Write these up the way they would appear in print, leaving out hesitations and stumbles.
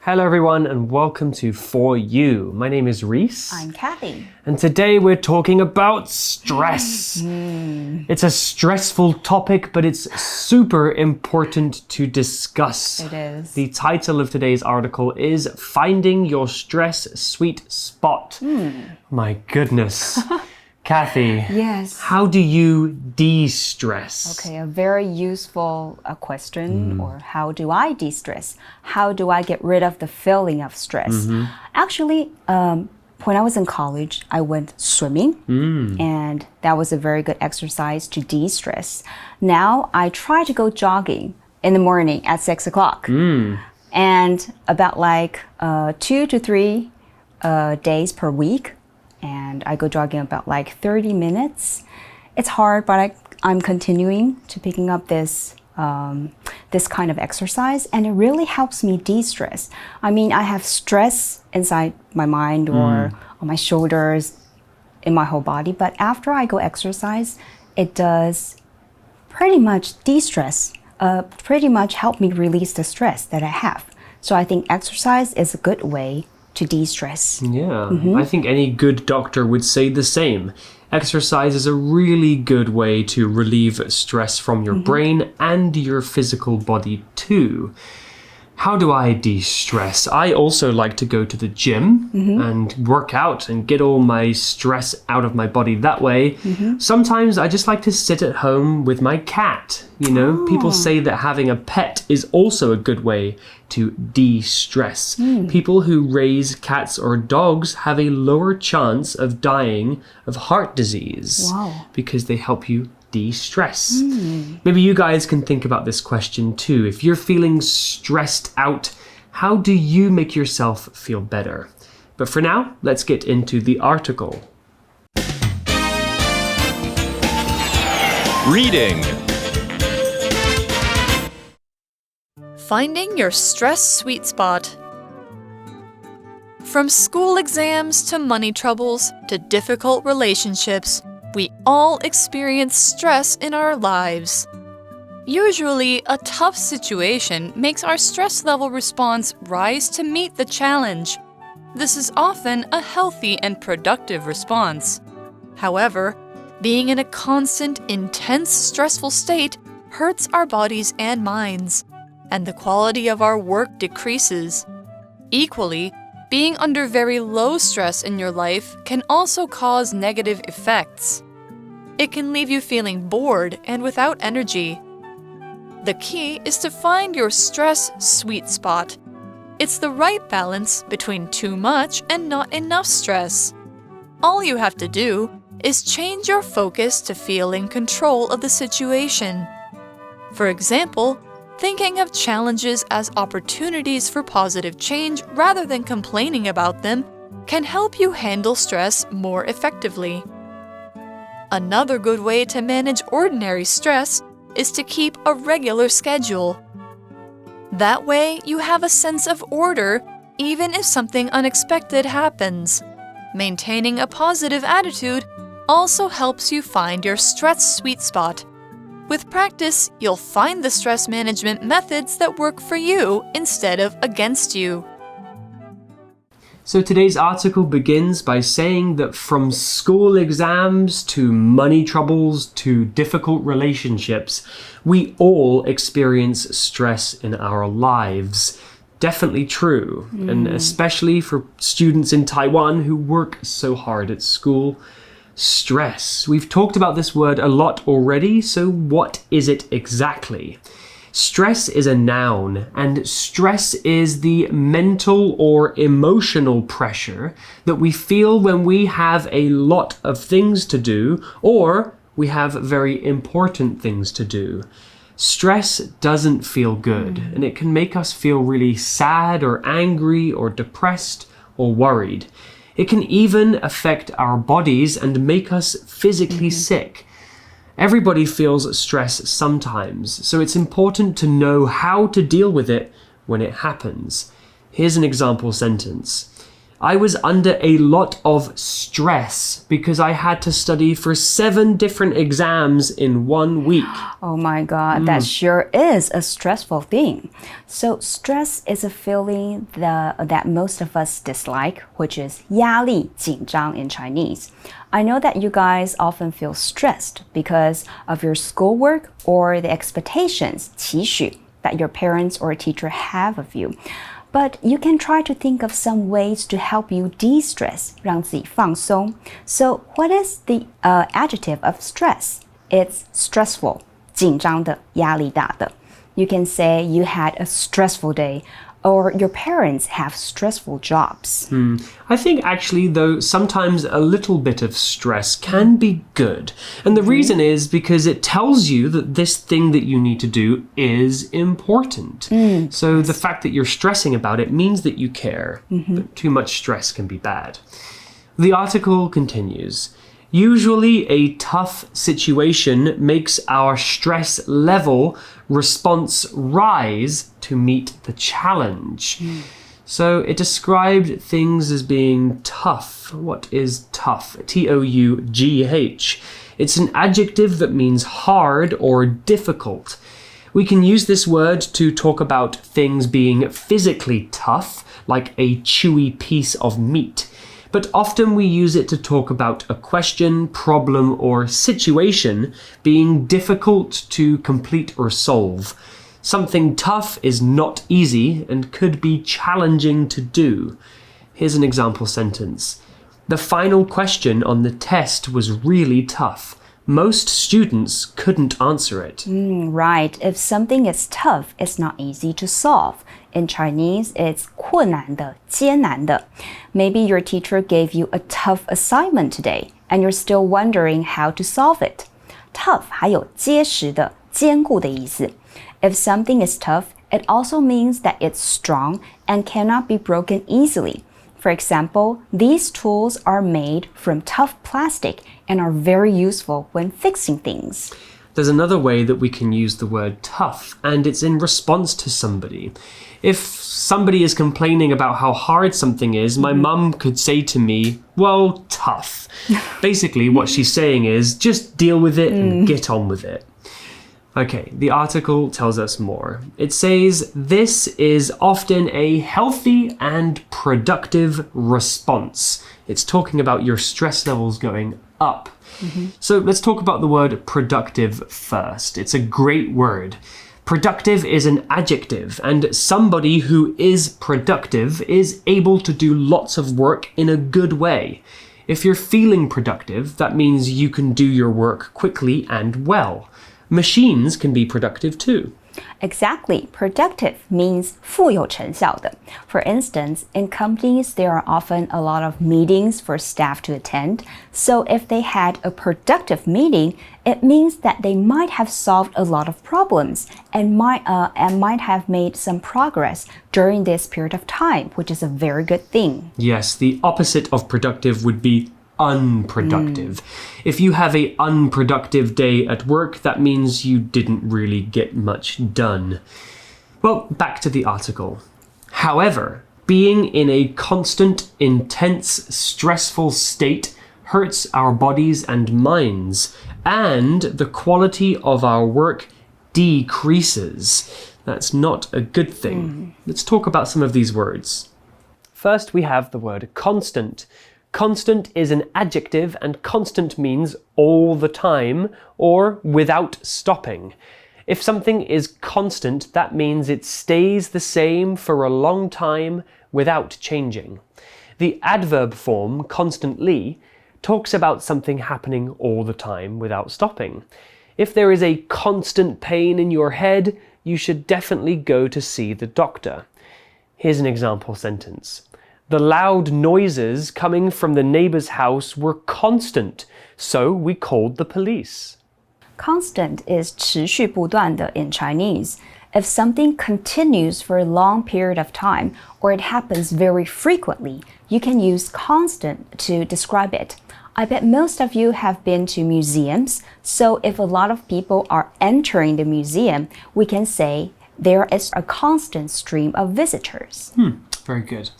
Hello everyone and welcome to For You. My name is Reese. I'm Kathy. And today we're talking about stress. It's a stressful topic, but it's super important to discuss. It is. The title of today's article is Finding Your Stress Sweet Spot. My goodness. Kathy, Yes. how do you de-stress? Okay, a very useful question. Or how do I de-stress? How do I get rid of the feeling of stress? Actually, when I was in college, I went swimming, and that was a very good exercise to de-stress. Now, I try to go jogging in the morning at 6 o'clock. And about like 2 to 3 days per week. And I go jogging about like 30 minutes. It's hard, but I'm continuing to picking up this this kind of exercise, and it really helps me de-stress. I mean, I have stress inside my mind or on my shoulders, in my whole body, but after I go exercise, it does pretty much de-stress, pretty much help me release the stress that I have. So I think exercise is a good way to de-stress. Yeah, I think any good doctor would say the same. Exercise is a really good way to relieve stress from your brain and your physical body too. How do I de-stress? I also like to go to the gym and work out and get all my stress out of my body that way. Sometimes I just like to sit at home with my cat. You know, people say that having a pet is also a good way to de-stress. People who raise cats or dogs have a lower chance of dying of heart disease because they help you de-stress. Maybe you guys can think about this question too. If you're feeling stressed out, how do you make yourself feel better? But for now, let's get into the article. Reading. Finding your stress sweet spot. From school exams to money troubles to difficult relationships, we all experience stress in our lives. Usually, a tough situation makes our stress level response rise to meet the challenge. This is often a healthy and productive response. However, being in a constant, intense, stressful state hurts our bodies and minds, and the quality of our work decreases. Equally, being under very low stress in your life can also cause negative effects. It can leave you feeling bored and without energy. The key is to find your stress sweet spot. It's the right balance between too much and not enough stress. All you have to do is change your focus to feel in control of the situation. For example, thinking of challenges as opportunities for positive change rather than complaining about them can help you handle stress more effectively. Another good way to manage ordinary stress is to keep a regular schedule. That way, you have a sense of order even if something unexpected happens. Maintaining a positive attitude also helps you find your stress sweet spot. With practice, you'll find the stress management methods that work for you instead of against you. So today's article begins by saying that from school exams to money troubles to difficult relationships, we all experience stress in our lives. Definitely true, and especially for students in Taiwan who work so hard at school. Stress. We've talked about this word a lot already, so what is it exactly? Stress is a noun, and stress is the mental or emotional pressure that we feel when we have a lot of things to do or we have very important things to do. Stress doesn't feel good, and it can make us feel really sad or angry or depressed or worried. It can even affect our bodies and make us physically sick. Everybody feels stress sometimes, so it's important to know how to deal with it when it happens. Here's an example sentence. I was under a lot of stress because I had to study for 7 different exams in 1 week. Oh my God, that sure is a stressful thing. So stress is a feeling that most of us dislike, which is 压力,紧张 in Chinese. I know that you guys often feel stressed because of your schoolwork or the expectations, 期许, that your parents or a teacher have of you. But you can try to think of some ways to help you de-stress, 让自己放松. So what is the adjective of stress? It's stressful, 紧张的,压力大的. You can say you had a stressful day, or your parents have stressful jobs. I think actually, though, sometimes a little bit of stress can be good. And the reason is because it tells you that this thing that you need to do is important. So the fact that you're stressing about it means that you care. But too much stress can be bad. The article continues. Usually, a tough situation makes our stress level response rise to meet the challenge. So it described things as being tough. What is tough? T-O-U-G-H. It's an adjective that means hard or difficult. We can use this word to talk about things being physically tough, like a chewy piece of meat. But often we use it to talk about a question, problem, or situation being difficult to complete or solve. Something tough is not easy and could be challenging to do. Here's an example sentence. The final question on the test was really tough. Most students couldn't answer it. Right. If something is tough, it's not easy to solve. In Chinese, it's 困难的,艰难的. Maybe your teacher gave you a tough assignment today, and you're still wondering how to solve it. Tough 还有结实的,坚固的意思. If something is tough, it also means that it's strong and cannot be broken easily. For example, these tools are made from tough plastic and are very useful when fixing things. There's another way that we can use the word tough, and it's in response to somebody. If somebody is complaining about how hard something is, my mum could say to me, well, tough. Basically, what she's saying is just deal with it and get on with it. Okay, the article tells us more. It says this is often a healthy and productive response. It's talking about your stress levels going up. So let's talk about the word productive first. It's a great word. Productive is an adjective, and somebody who is productive is able to do lots of work in a good way. If you're feeling productive, that means you can do your work quickly and well. Machines can be productive too. Exactly. Productive means 富有成效的. For instance, in companies, there are often a lot of meetings for staff to attend. So if they had a productive meeting, it means that they might have solved a lot of problems and might have made some progress during this period of time, which is a very good thing. Yes, the opposite of productive would be unproductive. If you have an unproductive day at work, that means you didn't really get much done. Well, back to the article. However, being in a constant, intense, stressful state hurts our bodies and minds, and the quality of our work decreases. That's not a good thing. Let's talk about some of these words. First, we have the word constant. Constant is an adjective, and constant means all the time or without stopping. If something is constant, that means it stays the same for a long time without changing. The adverb form, constantly, talks about something happening all the time without stopping. If there is a constant pain in your head, you should definitely go to see the doctor. Here's an example sentence. The loud noises coming from the neighbor's house were constant, so we called the police. Constant is 持续不断的 in Chinese. If something continues for a long period of time, or it happens very frequently, you can use constant to describe it. I bet most of you have been to museums, so if a lot of people are entering the museum, we can say there is a constant stream of visitors. Very good.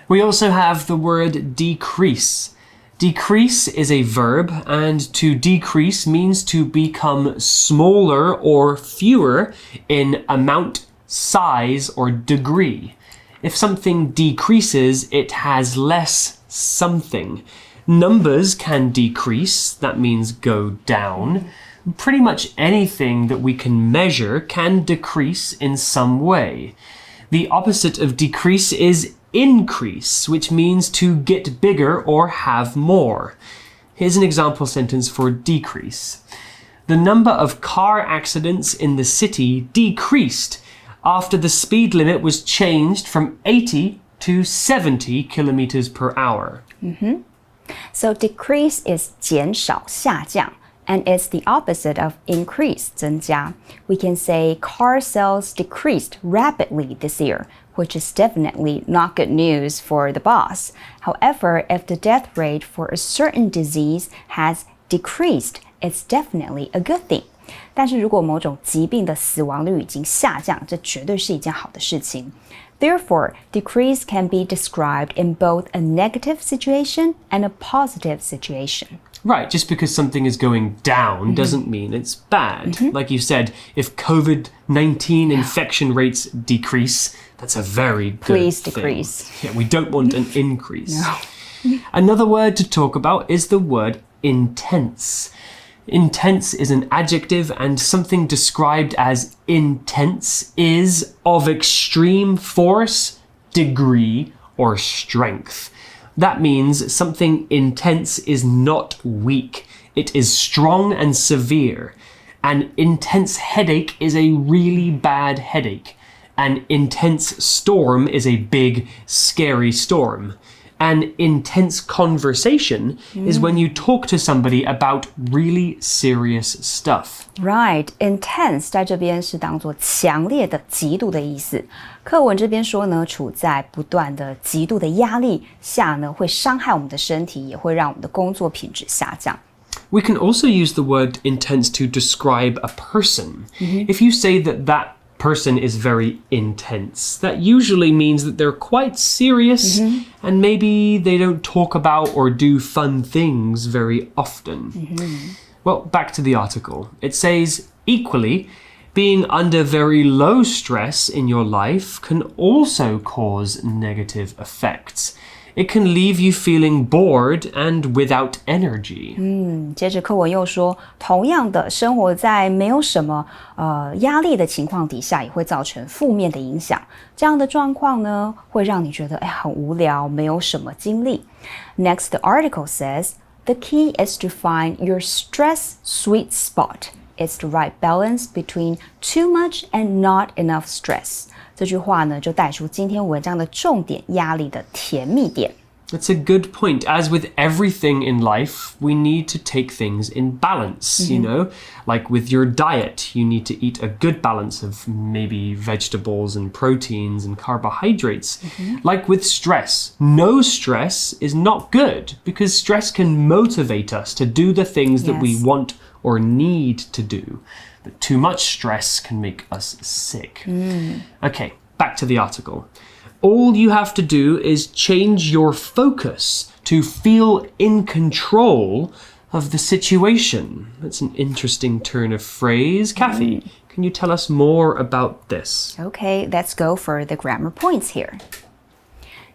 We also have the word decrease. Decrease is a verb, and to decrease means to become smaller or fewer in amount, size, or degree. If something decreases, it has less something. Numbers can decrease, that means go down. Pretty much anything that we can measure can decrease in some way. The opposite of decrease is increase, which means to get bigger or have more. Here's an example sentence for decrease. The number of car accidents in the city decreased after the speed limit was changed from 80 to 70 kilometers per hour. So decrease is 减少下降. And it's the opposite of increase, 增加. We can say car sales decreased rapidly this year, which is definitely not good news for the boss. However, if the death rate for a certain disease has decreased, it's definitely a good thing. 但是如果某种疾病的死亡率已经下降，这绝对是一件好的事情。Therefore, decrease can be described in both a negative situation and a positive situation. Right, just because something is going down doesn't mean it's bad. Like you said, if COVID-19 infection rates decrease, that's a very good Please thing. decrease. Yeah, we don't want an increase. No. Another word to talk about is the word intense. Intense is an adjective, and something described as intense is of extreme force, degree, or strength. That means something intense is not weak. It is strong and severe. An intense headache is a really bad headache. An intense storm is a big, scary storm. An intense conversation is when you talk to somebody about really serious stuff. Right, intense 在这边是当作强烈的、极度的意思。課文這邊說呢，處在不斷的極度的壓力下呢，會傷害我們的身體，也會讓我們的工作品質下降。We can also use the word intense to describe a person. If you say that person is very intense, that usually means that they're quite serious and maybe they don't talk about or do fun things very often. Well, back to the article. It says, equally, being under very low stress in your life can also cause negative effects. It can leave you feeling bored and without energy. 接着課文又說，同樣的，生活在沒有什麼壓力的情況底下，也會造成負面的影響。這樣的狀況呢，會讓你覺得很無聊，沒有什麼精力。Next, the article says, the key is to find your stress sweet spot. It's the right balance between too much and not enough stress. 这句話呢，就帶出今天文章的重點，壓力的甜蜜點。That's a good point. As with everything in life, we need to take things in balance, you know? Like with your diet, you need to eat a good balance of maybe vegetables and proteins and carbohydrates. Like with stress, no stress is not good because stress can motivate us to do the things that we want or need to do. But too much stress can make us sick. Okay, back to the article. All you have to do is change your focus to feel in control of the situation. That's an interesting turn of phrase. Kathy, can you tell us more about this? Okay, let's go for the grammar points here.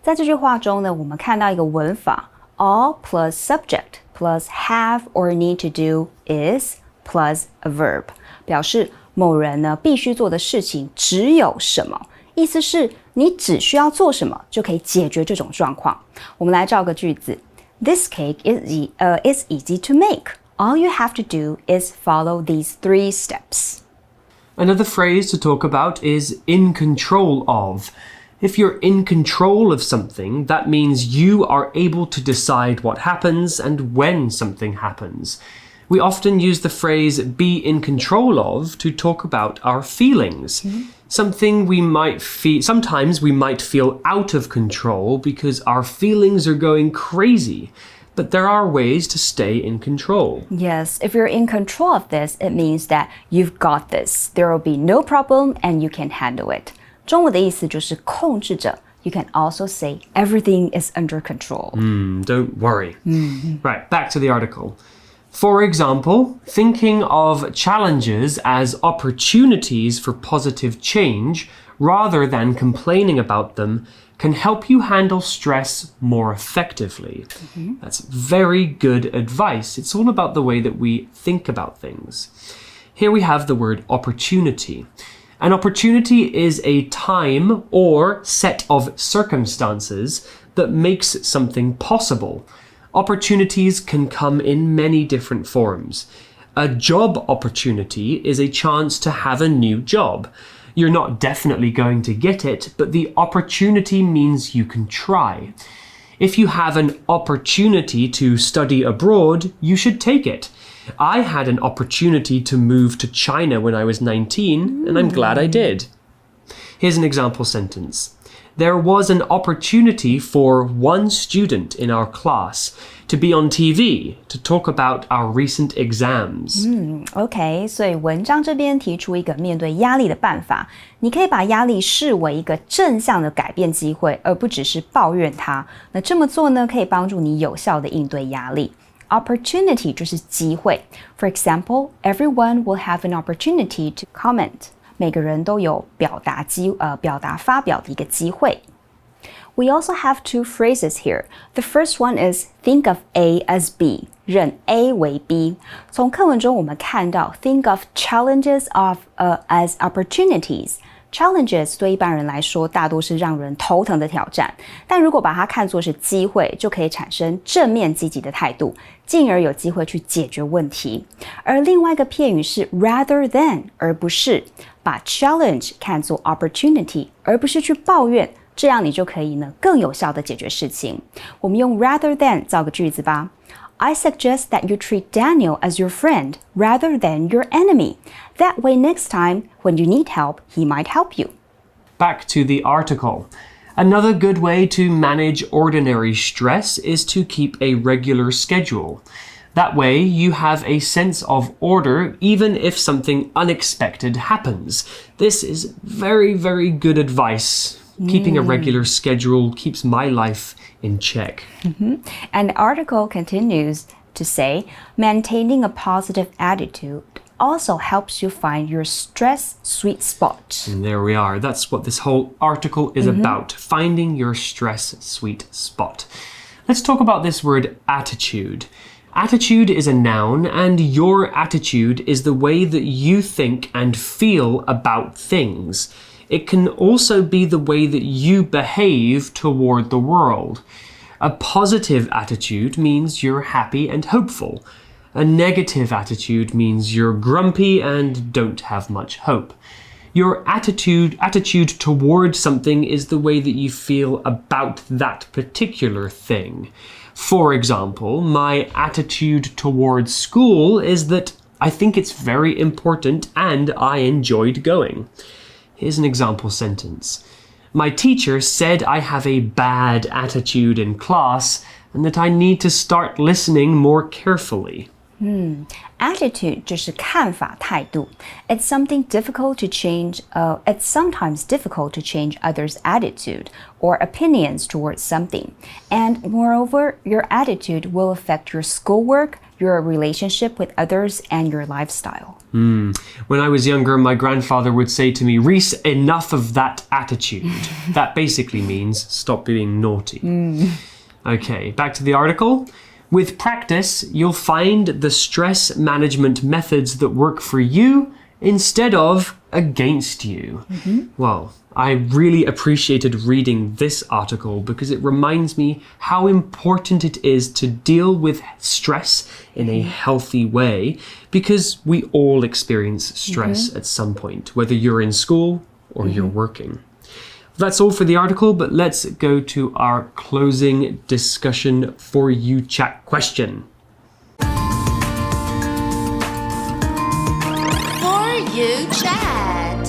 在这句話中呢，我們看到一個文法 all plus subject plus have or need to do is plus a verb. 表示某人呢必須做的事情只有什麼，意思是你只需要做什麼就可以解決這種狀況。我們來造個句子 This cake is easy to make. All you have to do is follow these 3 steps. Another phrase to talk about is in control of. If you're in control of something, that means you are able to decide what happens and when something happens. We often use the phrase be in control of to talk about our feelings. Sometimes we might feel out of control because our feelings are going crazy. But there are ways to stay in control. Yes, if you're in control of this, it means that you've got this. There will be no problem and you can handle it. 中文的意思就是控制着， You can also say everything is under control. Don't worry. Right, back to the article. For example, thinking of challenges as opportunities for positive change rather than complaining about them can help you handle stress more effectively. That's very good advice. It's all about the way that we think about things. Here we have the word opportunity. An opportunity is a time or set of circumstances that makes something possible. Opportunities can come in many different forms. A job opportunity is a chance to have a new job. You're not definitely going to get it, but the opportunity means you can try. If you have an opportunity to study abroad, you should take it. I had an opportunity to move to China when I was 19, and I'm glad I did. Here's an example sentence. There was an opportunity for one student in our class to be on TV to talk about our recent exams. OK， 所以文章这边提出一个面对压力的办法，你可以把压力视為一個正向的改變機會，而不只是抱怨它。那這麼做呢，可以幫助你有效的應對壓力。Opportunity 就是機會。For example, everyone will have an opportunity to comment. 每個人都有表達發表的一個機會。We also have two phrases here. The first one is think of A as B. 認 A 為 B. 從課文中我們看到 think of challenges as opportunities. Challenges 對一般人來說大多是讓人頭疼的挑戰，但如果把它看作是機會，就可以產生正面積極的態度，進而有機會去解決問題。而另外一個片語是 rather than 而不是，把 challenge 看作 opportunity 而不是去抱怨，這樣你就可以呢更有效的解決事情。我們用 rather than 造個句子吧。I suggest that you treat Daniel as your friend rather than your enemy. That way next time, when you need help, he might help you. Back to the article. Another good way to manage ordinary stress is to keep a regular schedule. That way, you have a sense of order even if something unexpected happens. This is very, very good advice. Keeping a regular schedule keeps my life in check. And the article continues to say, maintaining a positive attitude also helps you find your stress sweet spot. And there we are. That's what this whole article is about. Finding your stress sweet spot. Let's talk about this word attitude. Attitude is a noun, and your attitude is the way that you think and feel about things. It can also be the way that you behave toward the world. A positive attitude means you're happy and hopeful. A negative attitude means you're grumpy and don't have much hope. Your attitude towards something is the way that you feel about that particular thing. For example, my attitude towards school is that I think it's very important and I enjoyed going. Here's an example sentence. My teacher said I have a bad attitude in class and that I need to start listening more carefully. Attitude 就是看法態度。It's something difficult to change. It's sometimes difficult to change others' attitude or opinions towards something. And moreover, your attitude will affect your schoolwork, your relationship with others, and your lifestyle. When I was younger, my grandfather would say to me, Reese, enough of that attitude. That basically means stop being naughty. Okay, back to the article. With practice, you'll find the stress management methods that work for you instead of against you. Well, I really appreciated reading this article because it reminds me how important it is to deal with stress in a healthy way, because we all experience stress at some point, whether you're in school or you're working. That's all for the article, but let's go to our closing discussion for you chat question. For you chat.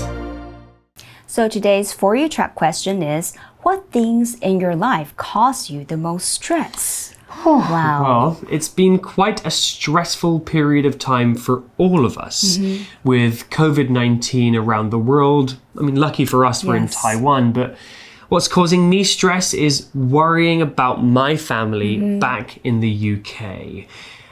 So today's For You Chat question is, what things in your life cause you the most stress? Wow. Well, it's been quite a stressful period of time for all of us with COVID-19 around the world. I mean, lucky for us, we're in Taiwan, but What's causing me stress is worrying about my family back in the UK.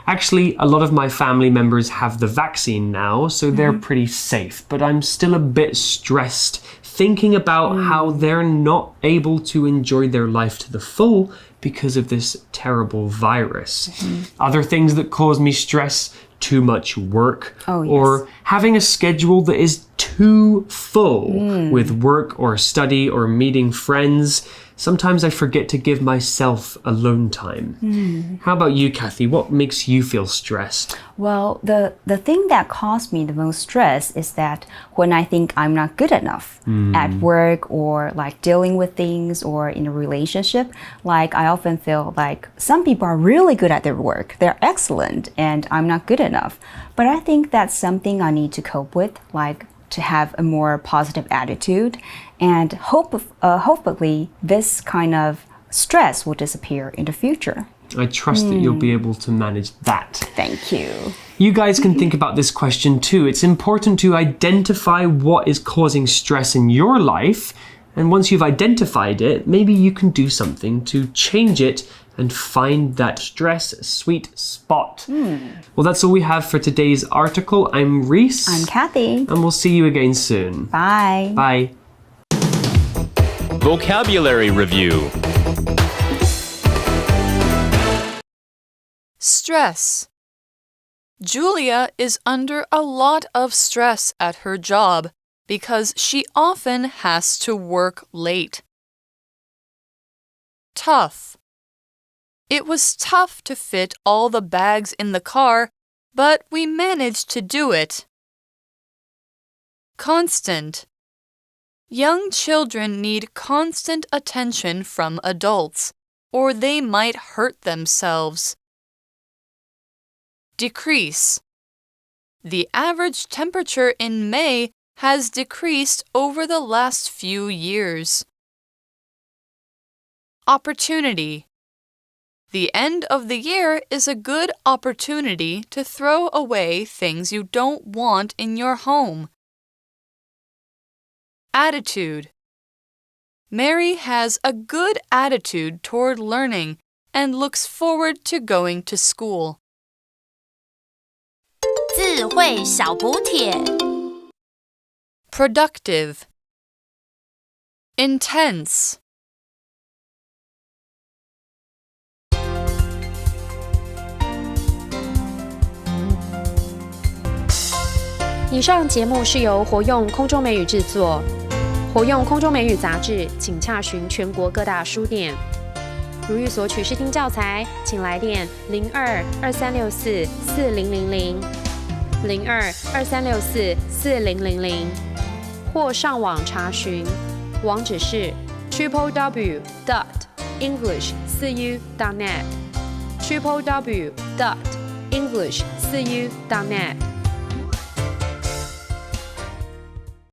Actually, a lot of my family members have the vaccine now, so they're pretty safe. But I'm still a bit stressed thinking about how they're not able to enjoy their life to the full because of this terrible virus. Other things that cause me stress, too much work, or having a schedule that is too full with work or study or meeting friends. Sometimes I forget to give myself alone time. How about you, Kathy? What makes you feel stressed? Well, the thing that caused me the most stress is that when I think I'm not good enough at work or like dealing with things or in a relationship, like I often feel like some people are really good at their work. They're excellent and I'm not good enough. But I think that's something I need to cope with, like to have a more positive attitude, and hopefully this kind of stress will disappear in the future. I trust that you'll be able to manage that. Thank you. You guys can think about this question too. It's important to identify what is causing stress in your life, and once you've identified it, maybe you can do something to change it and find that stress sweet spot. Well, that's all we have for today's article. I'm Reese. I'm Kathy. And we'll see you again soon. Bye. Bye. Vocabulary Review. Stress. Julia is under a lot of stress at her job because she often has to work late. Tough. It was tough to fit all the bags in the car, but we managed to do it. Constant. Young children need constant attention from adults, or they might hurt themselves. Decrease. The average temperature in May has decreased over the last few years. Opportunity. The end of the year is a good opportunity to throw away things you don't want in your home. Attitude. Mary has a good attitude toward learning and looks forward to going to school. 智慧小補帖 Productive. Intense. 以上節目是由活用空中美語製作，活用空中美語雜誌，請洽詢全國各大書店。如欲索取試聽教材，請來電02-2364-4000 02-2364-4000，或上網查詢，網址是 www.english4u.net www.english4u.net